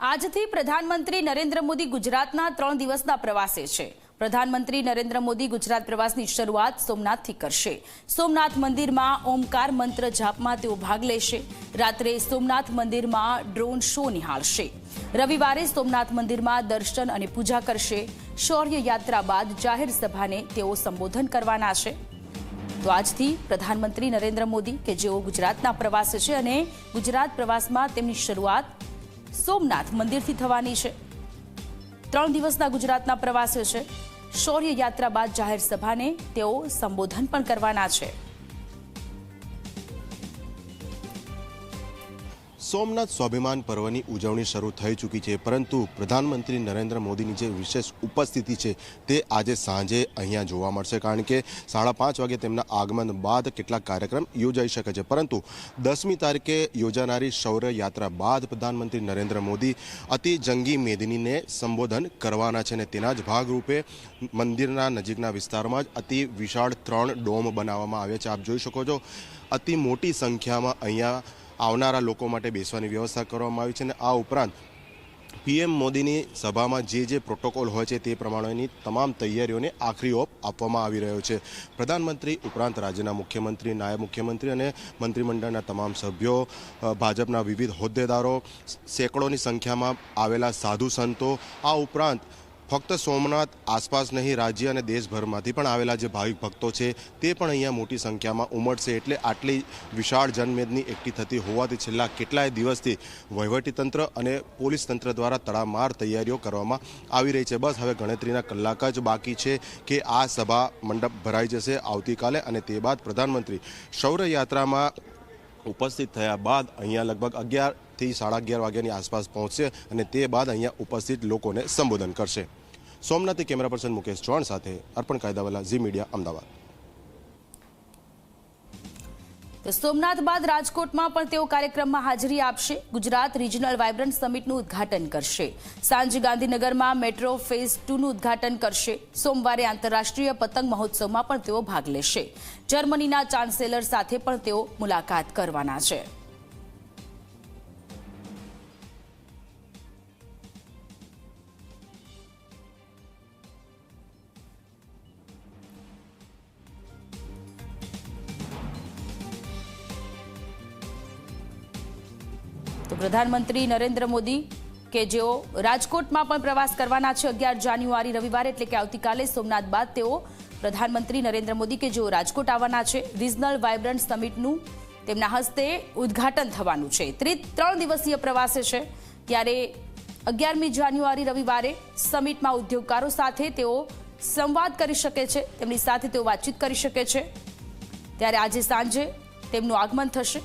આજથી પ્રધાનમંત્રી નરેન્દ્ર મોદી ગુજરાતના 3 દિવસના પ્રવાસે છે। પ્રધાનમંત્રી નરેન્દ્ર મોદી ગુજરાત પ્રવાસની શરૂઆત સોમનાથથી કરશે। સોમનાથ મંદિરમાં ઓમકાર મંત્ર જાપમાં તેઓ ભાગ લેશે। રાત્રે સોમનાથ મંદિરમાં ડ્રોન શો નિહાળશે। રવિવારે સોમનાથ મંદિરમાં દર્શન અને પૂજા કરશે। શૌર્ય યાત્રા બાદ જાહેર સભાને તેઓ સંબોધન કરવાના છે। તો આજથી પ્રધાનમંત્રી નરેન્દ્ર મોદી કે જેઓ ગુજરાતના પ્રવાસે છે અને ગુજરાત પ્રવાસમાં તેમની શરૂઆત સોમનાથ મંદિરથી થવાની છે। 3 દિવસના ગુજરાતના પ્રવાસે છે। શૌર્ય યાત્રા બાદ જાહેર સભાને તેઓ સંબોધન પણ કરવાના છે। સોમનાથ સ્વાભિમાન પર્વની ઉજવણી શરૂ થઈ ચૂકી છે, પરંતુ પ્રધાનમંત્રી નરેન્દ્ર મોદીની જે વિશેષ ઉપસ્થિતિ છે તે આજે સાંજે અહીંયા જોવા મળશે, કારણ કે 5:30 વાગે તેમના આગમન બાદ કેટલાક કાર્યક્રમ યોજાઈ શકે છે। પરંતુ 10મી તારીખે યોજાનારી શૌર્ય યાત્રા બાદ પ્રધાનમંત્રી નરેન્દ્ર મોદી અતિ જંગી મેદનીને સંબોધન કરવાના છે અને તેના જ ભાગરૂપે મંદિરના નજીકના વિસ્તારમાં જ અતિ વિશાળ 3 ડોમ બનાવવામાં આવ્યા છે। આપ જોઈ શકો છો, અતિ મોટી સંખ્યામાં અહીંયા આવનારા લોકો માટે બેસવાની વ્યવસ્થા કરવામાં આવી છે અને આ ઉપરાંત પીએમ મોદીની સભામાં જે પ્રોટોકોલ હોય છે તે પ્રમાણેની તમામ તૈયારીઓને આખરી ઓપ આપવામાં આવી રહ્યો છે। પ્રધાનમંત્રી ઉપરાંત રાજ્યના મુખ્યમંત્રી, નાયબ મુખ્યમંત્રી અને મંત્રીમંડળના તમામ સભ્યો, ભાજપના વિવિધ હોદ્દેદારો, સેંકડોની સંખ્યામાં આવેલા સાધુ સંતો, આ ઉપરાંત ફક્ત સોમનાથ આસપાસ નહીં, રાજ્ય અને દેશભરમાંથી પણ આવેલા જે ભાવિક ભક્તો છે તે પણ અહીંયા મોટી સંખ્યામાં ઉમટશે। એટલે આટલી વિશાળ જનમેદની એકઠી થતી હોવાથી છેલ્લા કેટલાય દિવસથી વહીવટીતંત્ર અને પોલીસ તંત્ર દ્વારા તડામાર તૈયારીઓ કરવામાં આવી રહી છે। બસ હવે ગણતરીના કલાક જ બાકી છે કે આ સભા મંડપ ભરાઈ જશે આવતીકાલે અને તે બાદ પ્રધાનમંત્રી શૌર્ય યાત્રામાં ઉપસ્થિત થયા બાદ અહીંયા લગભગ 11 થી 11:30 વાગ્યાની આસપાસ પહોંચશે અને તે બાદ અહીંયા ઉપસ્થિત લોકોને સંબોધન કરશે। સોમનાથથી કેમેરા પર્સન મુકેશ ચૌહાણ સાથે અર્પણ કાયદાવાલા, ઝી મીડિયા, અમદાવાદ। તો સોમનાથ બાદ રાજકોટમાં પણ તેઓ કાર્યક્રમમાં હાજરી આપશે। ગુજરાત રિજનલ વાઇબ્રન્ટ સમિટનું ઉદ્ઘાટન કરશે। સાંજે ગાંધીનગરમાં મેટ્રો ફેઝ 2નું ઉદ્ઘાટન કરશે। સોમવારે આંતરરાષ્ટ્રીય પતંગ મહોત્સવમાં પણ તેઓ ભાગ લેશે। જર્મનીના ચાન્સેલર સાથે પણ તેઓ મુલાકાત કરવાના છે। તો પ્રધાનમંત્રી નરેન્દ્ર મોદી કે જેઓ રાજકોટમાં પણ પ્રવાસ કરવાના છે 11 જાન્યુઆરી રવિવારે, એટલે કે આવતીકાલે સોમનાથ બાદ તેઓ પ્રધાનમંત્રી નરેન્દ્ર મોદી કે જેઓ રાજકોટ આવવાના છે। રિજનલ વાઇબ્રન્ટ સમિટનું તેમના હસ્તે ઉદ્ઘાટન થવાનું છે। 3 દિવસીય પ્રવાસે છે, ત્યારે 11મી જાન્યુઆરી રવિવારે સમિટમાં ઉદ્યોગકારો સાથે તેઓ સંવાદ કરી શકે છે, તેમની સાથે તેઓ વાતચીત કરી શકે છે। ત્યારે આજે સાંજે તેમનું આગમન થશે।